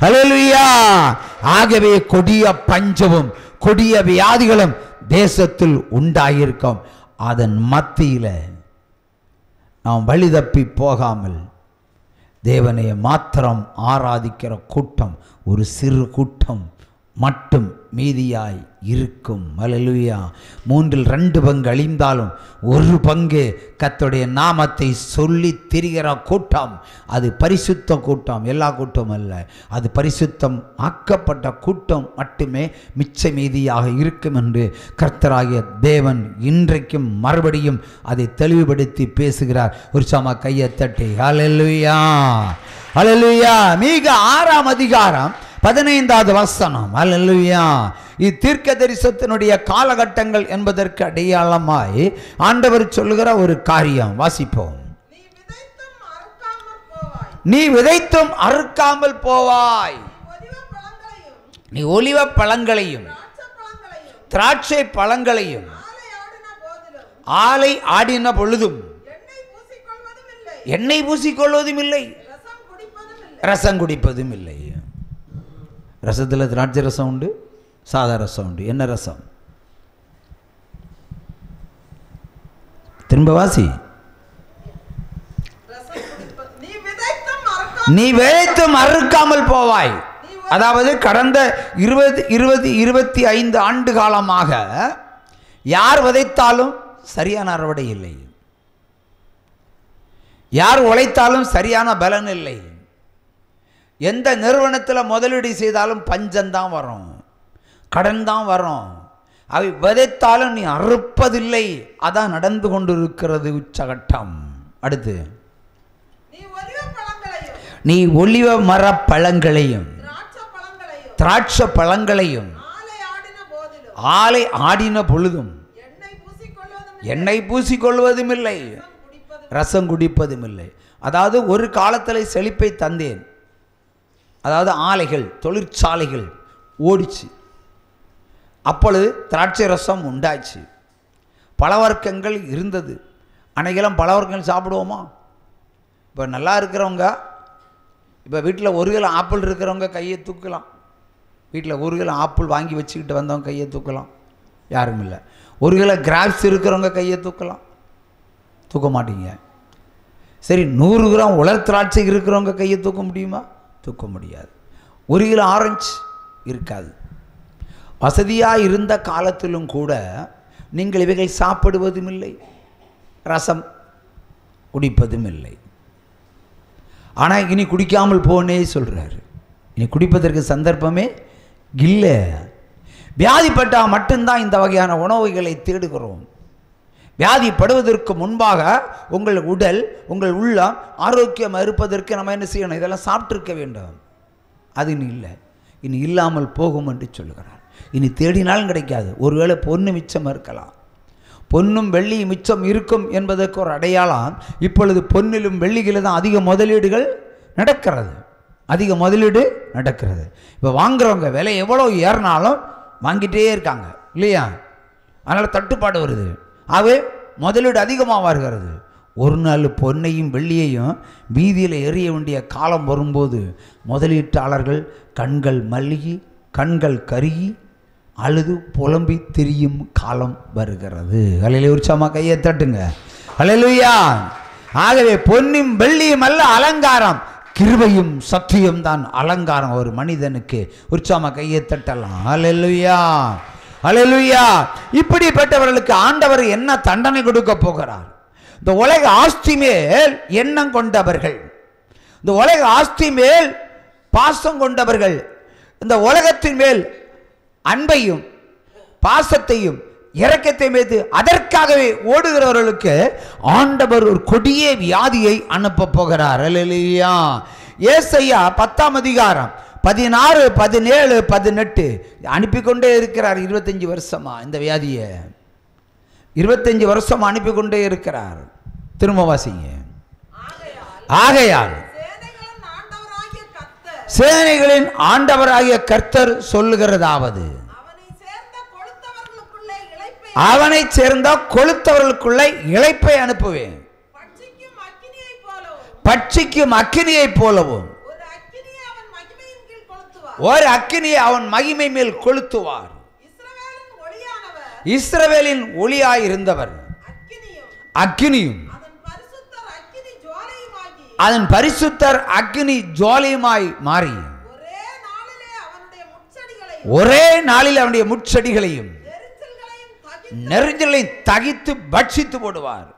ஹல்லேலூயா. ஆகவே கொடிய பஞ்சமும் கொடிய வியாதிகளும் தேசத்தில் உண்டாயிருக்கும். அதன் மத்தியில் நாம் வழி தப்பி போகாமல் தேவனை மாத்திரம் ஆராதிக்கிற கூட்டம் ஒரு சிறு கூட்டம் மட்டும் மீதியாய் இருக்கும். ஹல்லேலூயா. 3 பங்கு அழிந்தாலும் 1 பங்கு கர்த்தருடைய நாமத்தை சொல்லி திரிகிற கூட்டம், அது பரிசுத்த கூட்டம். எல்லா கூட்டம் அல்ல, அது பரிசுத்தம் ஆக்கப்பட்ட கூட்டம் மட்டுமே மிச்ச மீதியாக இருக்கும் என்று கர்த்தராகிய தேவன் இன்றைக்கும் மறுபடியும் அதை தெளிவுபடுத்தி பேசுகிறார். உற்சாகமா கையை தட்டி ஹல்லேலூயா, ஹல்லேலூயா. மீகா 6ஆம் அதிகாரம் 15வது வசனம். ஹல்லேலூயா. இது தீர்க்க தரிசனத்தினுடைய காலகட்டங்கள் என்பதற்கு அடையாளமாய் ஆண்டவர் சொல்லுகிற ஒரு காரியம். வாசிப்போம். நீ விதைத்தும் அறுக்காமல் போவாய். நீ ஒலிவ பழங்களையும் திராட்சை பழங்களையும் ஆலை ஆடின பொழுதும் எண்ணெய் பூசிக்கொள்வதும் இல்லை, ரசம் குடிப்பதும் இல்லை. ரசத்தில் திராட்சை ரசம் உண்டு, சாதா ரசம் உண்டு. என்ன ரசம்? திரும்ப வாசி. நீ விதைத்தும் அறுக்காமல் போவாய். அதாவது கடந்த 20-25 ஆண்டு காலமாக யார் விதைத்தாலும் சரியான அறுவடை இல்லை, யார் உழைத்தாலும் சரியான பலன் இல்லை. எந்த நிறுவனத்தில் முதலீடு செய்தாலும் பஞ்சம்தான் வரும், கடன் தான் வரும். அவை விதைத்தாலும் நீ அறுப்பதில்லை. அதான் நடந்து கொண்டிருக்கிறது உச்சகட்டம். அடுத்து, நீ ஒலிவ மர பழங்களையும் திராட்சை பழங்களையும் ஆலை ஆடின பொழுதும் எண்ணெய் பூசிக்கொள்வதும் இல்லை, ரசம் குடிப்பதும் இல்லை. அதாவது ஒரு காலத்தில் செழிப்பை தந்தேன். அதாவது ஆலைகள் தொழிற்சாலைகள் ஓடிச்சு. அப்பொழுது திராட்சை ரசம் உண்டாச்சு, பழவர்க்கங்கள் இருந்தது. அன்னைக்கெல்லாம் பழவர்க்கங்கள் சாப்பிடுவோமா? இப்போ நல்லா இருக்கிறவங்க, இப்போ வீட்டில் 1 கிலோ ஆப்பிள் இருக்கிறவங்க கையை தூக்கலாம். வீட்டில் 1 கிலோ ஆப்பிள் வாங்கி வச்சுக்கிட்டு வந்தவங்க கையை தூக்கலாம், யாரும் இல்லை. 1 கிலோ கிராப்ஸ் இருக்கிறவங்க கையை தூக்கலாம், தூக்க மாட்டீங்க. சரி, 100 கிராம் உலர் திராட்சை இருக்கிறவங்க கையை தூக்க முடியுமா? தூக்க முடியாது. 1 கிலோ ஆரஞ்சு இருக்காது. வசதியாக இருந்த காலத்திலும் கூட நீங்கள் இவைகள் சாப்பிடுவதும் இல்லை, ரசம் குடிப்பதும் இல்லை. ஆனால் இனி குடிக்காமல் போனே சொல்கிறாரு. இனி குடிப்பதற்கு சந்தர்ப்பமே இல்லை. வியாதிப்பட்டால் மட்டும்தான் இந்த வகையான உணவுகளை தேடுகிறோம். வியாதிப்படுவதற்கு முன்பாக உங்கள் உடல், உங்கள் உள்ளம் ஆரோக்கியமாக இருப்பதற்கு நம்ம என்ன செய்யணும்? இதெல்லாம் சாப்பிட்ருக்க வேண்டும். அது இனி இல்லை, இனி இல்லாமல் போகும் என்று சொல்லுகிறார். இனி தேடினாலும் கிடைக்காது. ஒருவேளை பொண்ணு மிச்சம் இருக்கலாம், பொன்னும் வெள்ளியும் மிச்சம் இருக்கும் என்பதற்கு ஒரு அடையாளம். இப்பொழுது பொன்னிலும் வெள்ளியிலும் தான் அதிக முதலீடுகள் நடக்கிறது, அதிக முதலீடு நடக்கிறது. இப்போ வாங்குறவங்க விலை எவ்வளோ ஏறினாலும் வாங்கிட்டே இருக்காங்க இல்லையா? அதனால் தட்டுப்பாடு வருது. ஆகவே முதலீடு அதிகமாக வருகிறது. ஒரு நாள் பொன்னையும் வெள்ளியையும் வீதியில் எறிய வேண்டிய காலம் வரும்போது முதலீட்டாளர்கள் கண்கள் மல்கி கண்கள் கருகி அழுது புலம்பி திரியும் காலம் வருகிறது. ஹல்லேலூயா. உற்சாகமாக கையை தட்டுங்க. ஹல்லேலூயா. ஆகவே பொன்னும் வெள்ளியும் அல்ல அலங்காரம், கிருபையும் சத்தியம் தான் அலங்காரம் ஒரு மனிதனுக்கு. உற்சாகமாக கையை தட்டலாம். ஹல்லேலூயா, ஹல்லேலூயா. இப்படிப்பட்டவர்களுக்கு ஆண்டவர் என்ன தண்டனை கொடுக்க போகிறார்? இந்த உலக ஆஸ்தி மேல் எண்ணம் கொண்டவர்கள், இந்த உலக ஆஸ்தி மேல் பாசம் கொண்டவர்கள், இந்த உலகத்தின் மேல் அன்பையும் பாசத்தையும் இரக்கத்தை மீது அதற்காகவே ஓடுகிறவர்களுக்கு ஆண்டவர் ஒரு கொடிய வியாதியை அனுப்ப போகிறார். ஹல்லேலூயா. ஏசாயா 10ஆம் அதிகாரம் 16, 17, 18 அனுப்பி கொண்டே இருக்கிறார். 25 வருஷமா இந்த வியாதியை 25 வருஷம் அனுப்பி கொண்டே இருக்கிறார். திரும்ப வாசிங்க. ஆகையால் சேனைகளின் ஆண்டவராகிய கர்த்தர் சொல்லுகிறதாவது, அவனை சேர்ந்த கொளுத்தவர்களுக்குள்ளே இளைப்பை அனுப்புவேன், பட்சிக்கும் அக்கினியை போலவும் ஒரு அக்கினியை அவன் மகிமை மேல் கொளுத்துவார். இஸ்ரவேலின் ஒளியாயிருந்தவர் அக்கினியும் அதன் பரிசுத்தர் அக்கினி ஜுவாலையுமாய் மாறி ஒரே நாளில் அவனுடைய முட்செடிகளையும் நெருஞ்சலையும் தகித்து பட்சித்து போடுவார்.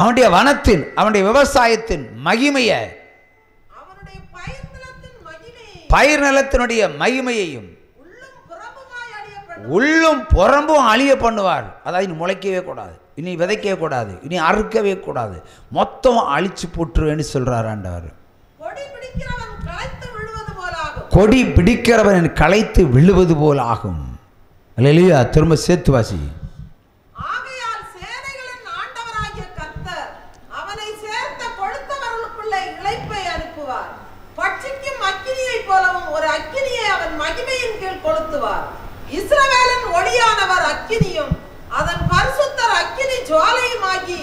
அவனுடைய வனத்தின் அவனுடைய விவசாயத்தின் மகிமையை, பயிர் நிலத்தினுடைய மகிமையையும் உள்ளும் புறம்பும் அழிய பண்ணுவார். அதாவது இனி முளைக்கவே கூடாது, இனி விதைக்கவே கூடாது, இனி அறுக்கவே கூடாது, மொத்தம் அழிச்சு போட்டுருவேன்னு சொல்றார் ஆண்டவர். கொடி பிடிக்கிறவன் களைத்து விழுவது போல் ஆகும். அல்லேலூயா. திரும்ப சேர்த்து வாசி. இஸ்ரவேலின் ஒளியானவர் அக்கினியும் அதன் பரிசுத்தர் அக்கினி ஜுவாலையுமாகி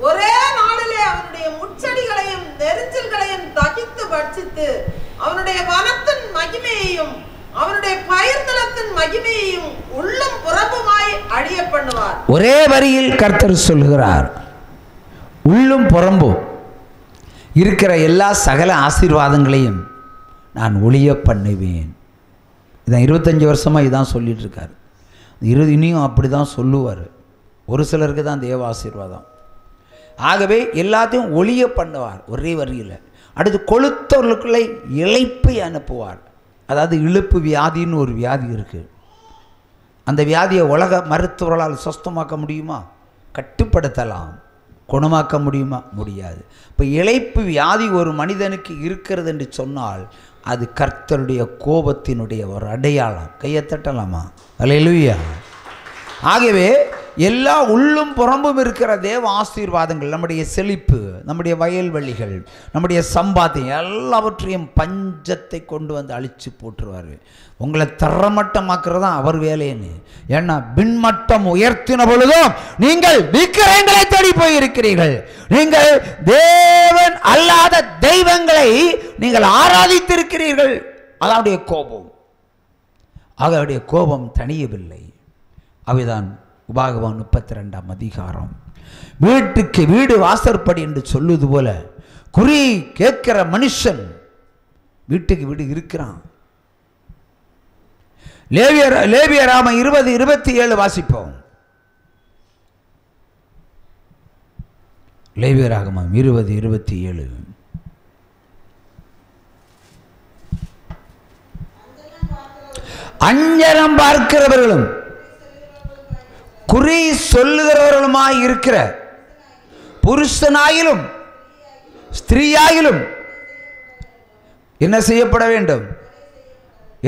ஒரே நாளிலே அவனுடைய முட்செடிகளையும் நெரிஞ்சல்களையும் தகித்து பட்சித்து அவனுடைய வனத்தின் மகிமையையும் அவனுடைய பயிர் நிலத்தின் மகிமையையும் உள்ளும் புறம்புமாய் அழிய பண்ணுவார். ஒரே வரியில் கர்த்தர் சொல்கிறார், உள்ளும் புறம்பும் இருக்கிற எல்லா சகல ஆசீர்வாதங்களையும் நான் ஒளிய பண்ணுவேன். இதான் 25 வருஷமாக இதான் சொல்லிட்டு இருக்காரு. இனியும் அப்படி தான் சொல்லுவார். ஒரு சிலருக்கு தான் தேவ ஆசீர்வாதம். ஆகவே எல்லாத்தையும் ஒளிய பண்ணுவார் ஒரே வரியில். அடுத்து கொளுத்தவர்களுக்குள்ளே இளைப்பை அனுப்புவார். அதாவது இழுப்பு வியாதின்னு ஒரு வியாதி இருக்குது. அந்த வியாதியை உலக மருத்துவர்களால் சுத்தமாக்க முடியுமா? கட்டுப்படுத்தலாம். குணமாக்க முடியுமா? முடியாது. இப்போ இளைப்பு வியாதி ஒரு மனிதனுக்கு இருக்கிறது என்று சொன்னால் அது கர்த்தருடைய கோபத்தினுடைய ஒரு அடையாளம். கையை தட்டலாமா? அல்லேலூயா. ஆகவே எல்லா உள்ளும் புறம்பும் இருக்கிற தேவ ஆசீர்வாதங்கள், நம்முடைய செழிப்பு, நம்முடைய வயல்வெளிகள், நம்முடைய சம்பாத்தியம் எல்லாவற்றையும் பஞ்சத்தை கொண்டு வந்து அழித்து போட்டுருவார். உங்களை தரமட்டமாக்குறது தான் அவர் வேலைன்னு. ஏன்னா பின்மட்டம் உயர்த்தின பொழுதும் நீங்கள் விக்கிரகங்களை தேடி போயிருக்கிறீர்கள். நீங்கள் தேவன் அல்லாத தெய்வங்களை நீங்கள் ஆராதித்திருக்கிறீர்கள். அதாவுடைய கோபம். அவருடைய கோபம் தணியவில்லை. அவைதான் உபாகமம் 32ஆம் அதிகாரம். வீட்டுக்கு வீடு வாசற்படி என்று சொல்லுவது போல குறி கேட்கிற மனுஷன் வீட்டுக்கு வீடு இருக்கிறான். லேவியராமம் 20:27 வாசிப்போம். லேவியராகமம் 20:27. அஞ்சனம் பார்க்கிறவர்களும் குறி சொல்லுகிறவர்களுமாய் இருக்கிற புருஷனாயிலும் ஸ்திரீயாயிலும் என்ன செய்யப்பட வேண்டும்?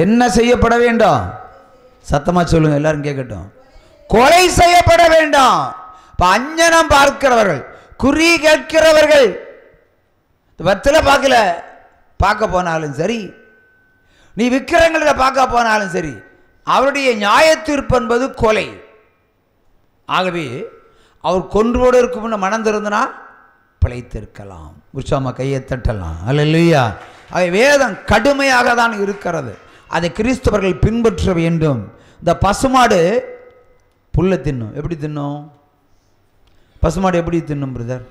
என்ன செய்யப்பட வேண்டும்? சத்தமா சொல்லுங்க, எல்லாரும் கேட்கட்டும். கொலை செய்யப்பட வேண்டாம். அஞ்சனம் பார்க்கிறவர்கள், குறி கேட்கிறவர்கள், வெத்தலை பார்க்க போனாலும் சரி, நீ விக்கிரங்களில் பார்க்க போனாலும் சரி, அவருடைய நியாய தீர்ப்பு என்பது கொலை. ஆகவே அவர் கொன்றோடு இருக்கும் முன்ன மனம் திறந்தனா பிழைத்திருக்கலாம். உற்சாகமாக கையை தட்டலாம். அல்லேலூயா. வேதம் கடுமையாக தான் இருக்கிறது. அதை கிறிஸ்தவர்கள் பின்பற்ற வேண்டும். இந்த பசுமாடு புல்லை தின்னும். எப்படி தின்னும்? பசுமாடு எப்படி தின்னும் பிரதர்?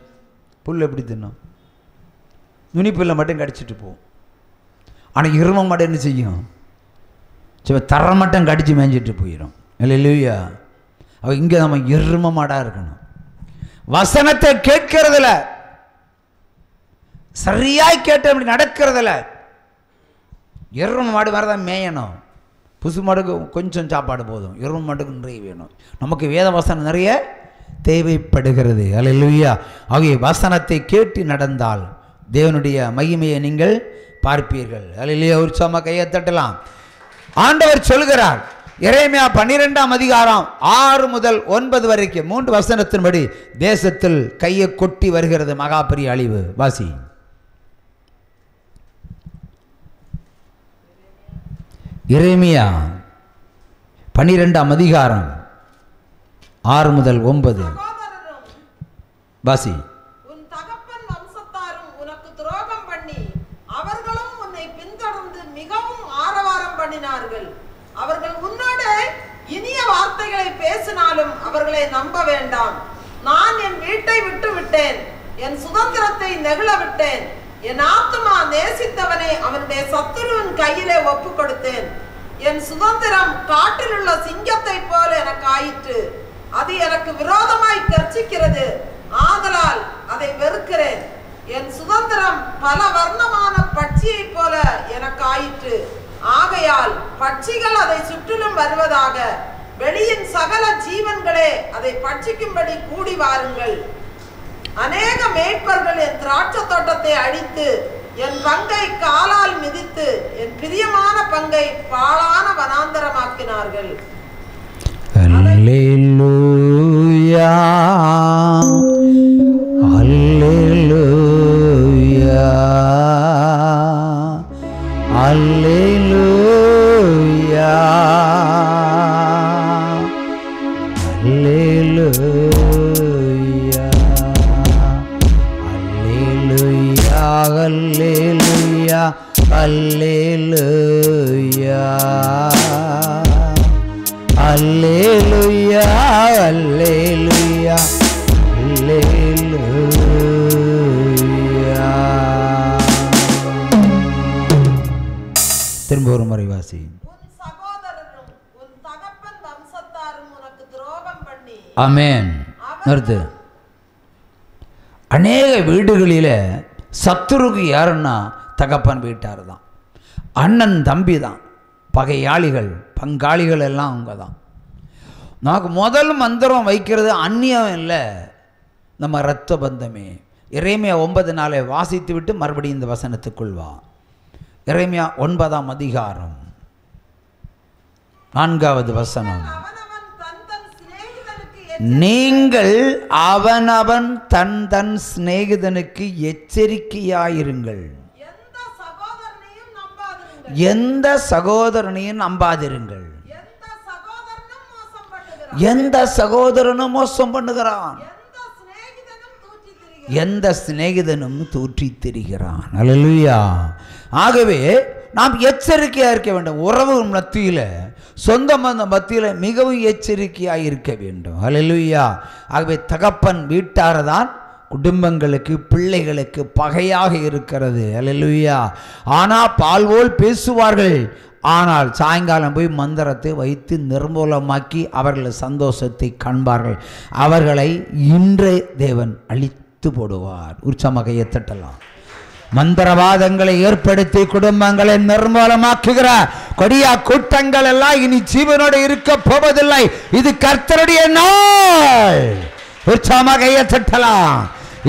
புல் எப்படி தின்னும்? நுனிப்புல்லை மட்டும் கடிச்சிட்டு போகும். ஆனால் எருமை மாடு என்ன செய்யும்? தர மட்டும் கடிச்சு மேய்ஞ்சிட்டு போயிடும். அல்லேலூயா. அவ இங்கே நம்ம எருமை மாடாக இருக்கணும். வசனத்தை கேட்கறதில்ல, சரியாய் கேட்ட அப்படி நடக்கிறதில்ல. எருமை மாடு மாதிரி தான் மேயணும். புசு மாடுக்கு கொஞ்சம் சாப்பாடு போதும், எருமை மாடுக்கு நிறைய வேணும். நமக்கு வேத வசனம் நிறைய தேவைப்படுகிறது. அல்லேலூயா. ஆகிய வசனத்தை கேட்டு நடந்தால் தேவனுடைய மகிமையை நீங்கள் பார்ப்பீர்கள். அல்லேலூயா. உற்சாகமாக கையை தட்டலாம். ஆண்டவர் சொல்கிறார், எரேமியா 12ஆம் அதிகாரம் 6 முதல் 9 வரைக்கும் 3 வசனத்தின்படி தேசத்தில் கையை கொட்டி வருகிறது மகா பெரிய அழிவு. வாசி. எரேமியா 12ஆம் அதிகாரம் 6 முதல் 9 வாசி. உன் தகப்பன் வம்சத்தாரும் உனக்கு துரோகம் பண்ணி அவர்களும் உன்னை பின்தொடர்ந்து பண்ணினார்கள். அவர்கள் உன்னோட இனிய வார்த்தைகளை பேசினாலும் அவர்களை நம்ப வேண்டாம். நான் என் வீட்டை விட்டு விட்டேன், என் சுதந்திரத்தை நெகிழ விட்டேன். என் ஆத்துமா நேசித்தவனை அவனுடைய சத்துருவின் கையிலே ஒப்பு கொடுத்தேன். என் சுதந்திரம் காட்டில் உள்ள சிங்கத்தை போல எனக்கு ஆயிற்று. அது எனக்கு விரோதமாய் கர்ச்சிக்கிறது, ஆதலால் அதை வெறுக்கிறேன். என் சுதந்திரம் பல வர்ணமான பட்சியை போல எனக்கு ஆயிற்று. ஆகையால் பட்சிகள் அதை சுற்றிலும் வருவதாக. வெளியின் சகல ஜீவன்களே அதை பட்சிக்கும்படி கூடி வாருங்கள். அநேக மேய்ப்பர்கள் என் திராட்சை தோட்டத்தை அழித்து என் பங்கை காலால் மிதித்து என் பிரியமான பங்கை பாழான வனாந்தரமாக்கினார்கள். அல்லேலூயா, அல்லேலூயா, அல்லேலூயா, அல்லேலூயா, அல்லேலூயா, அல்லேலூயா, அல்லேலூயா, அல்லேலூயா, அல்லேலூயா. திரும்ப ஒரு முறை வாசி. உன் சகோதரரும் உன் தகப்பன் வம்சத்தாரும் உனக்கு துரோகம் பண்ணி. ஆமென். நிறுத்து. அநேக வீடுகளில் சத்துருக்கு யாருன்னா தகப்பன் வீட்டார் தான், அண்ணன் தம்பி தான், பகையாளிகள் பங்காளிகள் எல்லாம் அவங்க தான். நமக்கு முதல் மந்திரம் வைக்கிறது அந்நியம் இல்லை, நம்ம இரத்த பந்தமே. எரேமியா 9:4 வாசித்து விட்டு மறுபடியும் இந்த வசனத்துக்குள் வா. எரேமியா 9ஆம் அதிகாரம் 4வது வசனம். நீங்கள் அவனவன் தன் தன் சிநேகிதனுக்கு எச்சரிக்கையாயிருங்கள், எந்த சகோதரனையும் நம்பாதிருங்கள். எந்த சகோதரனும் மோசம் பண்ணுகிறான், எந்த சிநேகிதனும் தூற்றி திரிகிறான். அல்லேலூயா. ஆகவே நாம் எச்சரிக்கையாக இருக்க வேண்டும். உறவு மத்தியில், சொந்த மத்தியில் மிகவும் எச்சரிக்கையாக இருக்க வேண்டும். அல்லேலூயா. ஆகவே தகப்பன் வீட்டார் தான் குடும்பங்களுக்கு பிள்ளைகளுக்கு பகையாக இருக்கிறது. அல்லேலூயா. ஆனால் பால் போல் பேசுவார்கள், ஆனால் சாயங்காலம் போய் மந்திரத்தை வைத்து நிர்மூலமாக்கி அவர்கள் சந்தோஷத்தை காண்பார்கள். அவர்களை இன்றே தேவன் அழித்து போடுவார். உற்சாகமாக தட்டலாம். மந்திரவாதங்களை ஏற்படுத்தி குடும்பங்களை நிர்மூலமாக்குகிற கொடியா கூட்டங்கள் எல்லாம் இனி ஜீவனோடு இருக்க போவதில்லை. இது கர்த்தருடைய நாள். உற்சாகமாக தட்டலாம்.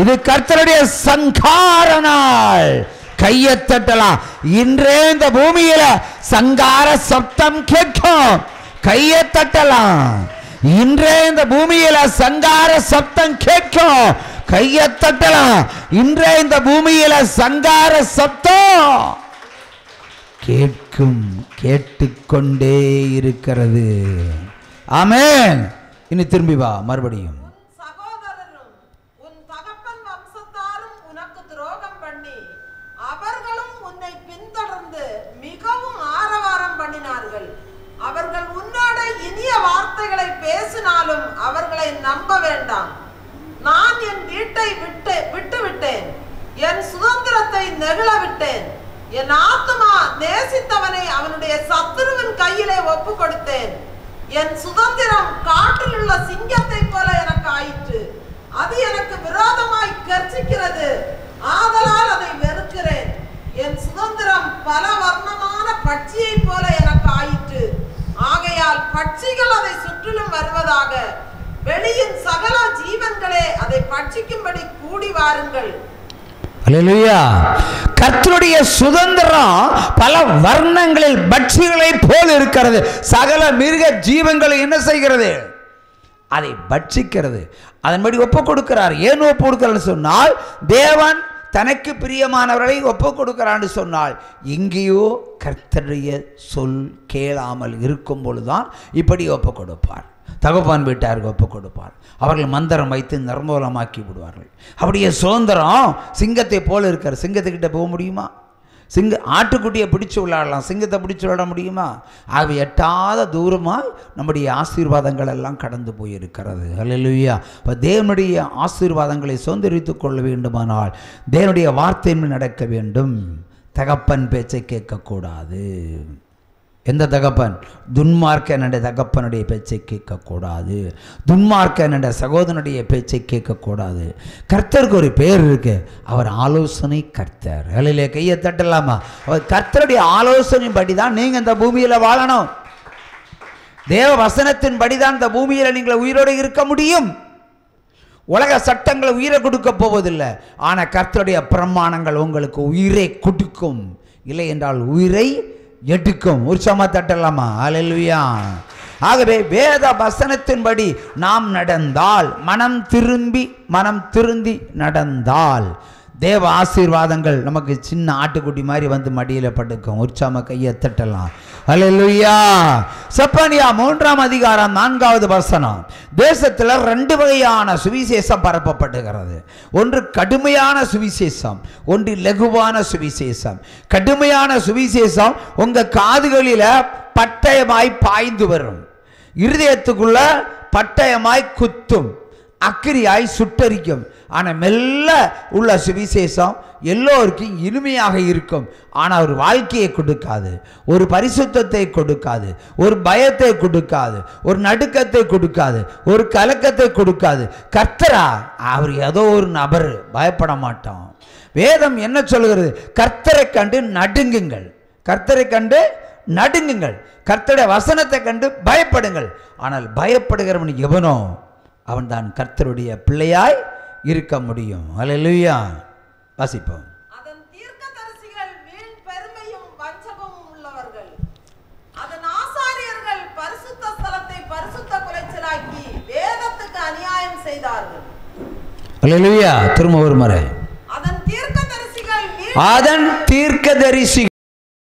இது கர்த்தருடைய சங்கார நாள். கையை தட்டலாம். இன்றே இந்த பூமியில சங்கார சப்தம் கேட்கும். கையை தட்டலாம். இன்றே இந்த பூமியில சங்கார சப்தம் கேட்கும். கையை தட்டலாம். இன்றே இந்த பூமியில சங்கார சப்தம் கேட்கும், கேட்டுக்கொண்டே இருக்கிறது. ஆமென். இனி திரும்பி வா மறுபடியும். அவர்கள் உன்னோட இனிய வார்த்தைகளை பேசினாலும் அவர்களை நம்ப வேண்டாம். நான் என் வீட்டை விட்டு விட்டேன், என் சுதந்திரத்தை நெகிழ விட்டேன். என் ஆத்துமா நேசித்தவனை அவனுடைய சத்துருவின் கையிலே ஒப்பு கொடுத்தேன். என் சுதந்திரம் காட்டில் உள்ள சிங்கத்தை போல எனக்கு ஆயிற்று. அது எனக்கு விரோதமாய் கர்ச்சிக்கிறது, ஆதலால் அதை வெறுக்கிறேன். என் சுதந்திரம் பல வர்ணமான பட்சியை போல எனக்கு ஆயிற்று. ஆகையால் பட்சிகள் அதை சுற்றிலும் வருவதாக. வெளியின் சகல ஜீவன்களே அதை பட்சிக்கும்படி கூடி வாருங்கள். அல்லேலூயா. கர்த்தருடைய சுதந்திரம் பல வர்ணங்களில் பட்சிகளை போல் இருக்கிறது. சகல மிருக ஜீவன்களை என்ன செய்கிறது? அதை பட்சிக்கிறது. அதன்படி ஒப்பு கொடுக்கிறார். ஏன் ஒப்பு கொடுக்கிறார் சொன்னால், தேவன் தனக்கு பிரியமானவர்களை ஒப்பு கொடுக்கிறான்னு சொன்னால், எங்கேயோ கர்த்தருடைய சொல் கேளாமல் இருக்கும் பொழுதுதான் இப்படி ஒப்பு கொடுப்பார். தகப்பான் வீட்டாருக்கு ஒப்பு கொடுப்பார். அவர்கள் மந்திரம் வைத்து நிர்மூலமாக்கி விடுவார்கள். அப்படியே சுதந்திரம் சிங்கத்தை போல இருக்கார். சிங்கத்துக்கிட்ட போக முடியுமா? ஆட்டுக்குட்டியை பிடிச்சு விளையாடலாம், சிங்கத்தை பிடிச்சு விளையாட முடியுமா? ஆக எட்டாத தூரமாக நம்முடைய ஆசீர்வாதங்கள் எல்லாம் கடந்து போயிருக்கிறது. ஹல்லேலூயா. இப்போ தேவனுடைய ஆசீர்வாதங்களை சுதந்திரித்துக் கொள்ள வேண்டுமானால் தேவனுடைய வார்த்தையின்படி நடக்க வேண்டும். தகப்பன் பேச்சை கேட்கக்கூடாது. எந்த தகப்பன்? துன்மார்க்கனுடைய தகப்பனுடைய பேச்சை கேட்கக்கூடாது. துன்மார்க்கனுடைய சகோதரனுடைய பேச்சை கேட்கக்கூடாது. கர்த்தருக்கு ஒரு பேர் இருக்கு, அவர் ஆலோசனை கர்த்தர். ஹல்லேலூயா. கையை தட்டலாமா? அவர் கர்த்தருடைய ஆலோசனைப்படி தான் நீங்கள் இந்த பூமியில் வாழணும். தேவ வசனத்தின் படிதான் இந்த பூமியில் நீங்கள் உயிரோடு இருக்க முடியும். உலக சட்டங்களை உயிரை கொடுக்க போவதில்லை, ஆனால் கர்த்தருடைய பிரமாணங்கள் உங்களுக்கு உயிரை கொடுக்கும். இல்லை என்றால் உயிரை எடுக்கும். உற்சாகமா தட்டலாமா? ஹல்லேலூயா. ஆகவே வேத வசனத்தின்படி நாம் நடந்தால், மனம் திருந்தி நடந்தால் தேவ ஆசீர்வாதங்கள் நமக்கு சின்ன ஆட்டுக்குட்டி மாதிரி வந்து மடியில் படுக்கும். உற்சாகமா கையை தட்டலாம். ஹல்லேலூயா. செப்பனியா 3ஆம் அதிகாரம் 4வது வசனம். தேசத்தில் 2 வகையான சுவிசேஷம் பரப்பப்படுகிறது. ஒன்று கடுமையான சுவிசேஷம், ஒன்று லகுவான சுவிசேஷம். கடுமையான சுவிசேஷம் உங்க காதுகளில பட்டயமாய் பாய்ந்து வரும், இருதயத்துக்குள்ள பட்டயமாய் குத்தும், அக்கிரியாய் சுட்டரிக்கும். ஆனால் மெல்ல உள்ள சுவிசேஷம் எல்லோருக்கும் இனிமையாக இருக்கும். ஆனால் ஒரு வாழ்க்கையை கொடுக்காது, ஒரு பரிசுத்தத்தை கொடுக்காது, ஒரு பயத்தை கொடுக்காது, ஒரு நடுக்கத்தை கொடுக்காது, ஒரு கலக்கத்தை கொடுக்காது. கர்த்தரா அவர் ஏதோ ஒரு நபர், பயப்பட மாட்டோம். வேதம் என்ன சொல்கிறது? கர்த்தரை கண்டு நடுங்குங்கள், கர்த்தரை கண்டு நடுங்குங்கள், கர்த்தருடைய வசனத்தை கண்டு பயப்படுங்கள். ஆனால் பயப்படுகிறவன் எவனோ அவன் தான் கர்த்தருடைய பிள்ளையாய் இருக்க முடியும். ஹல்லேலூயா. வாசிப்போம். அதன் தீர்க்கதரிசிகள் வீண் பெருமையும் வஞ்சகமும் உள்ளவர்கள், அதன் ஆசாரியர்கள் பரிசுத்த ஸ்தலத்தை பரிசுத்த குலைச்சலாக்கி வேதத்துக்கு அநியாயம் செய்தார்கள். ஹல்லேலூயா. திரும்ப ஒரு முறை. அதன் தீர்க்கதரிசிகள்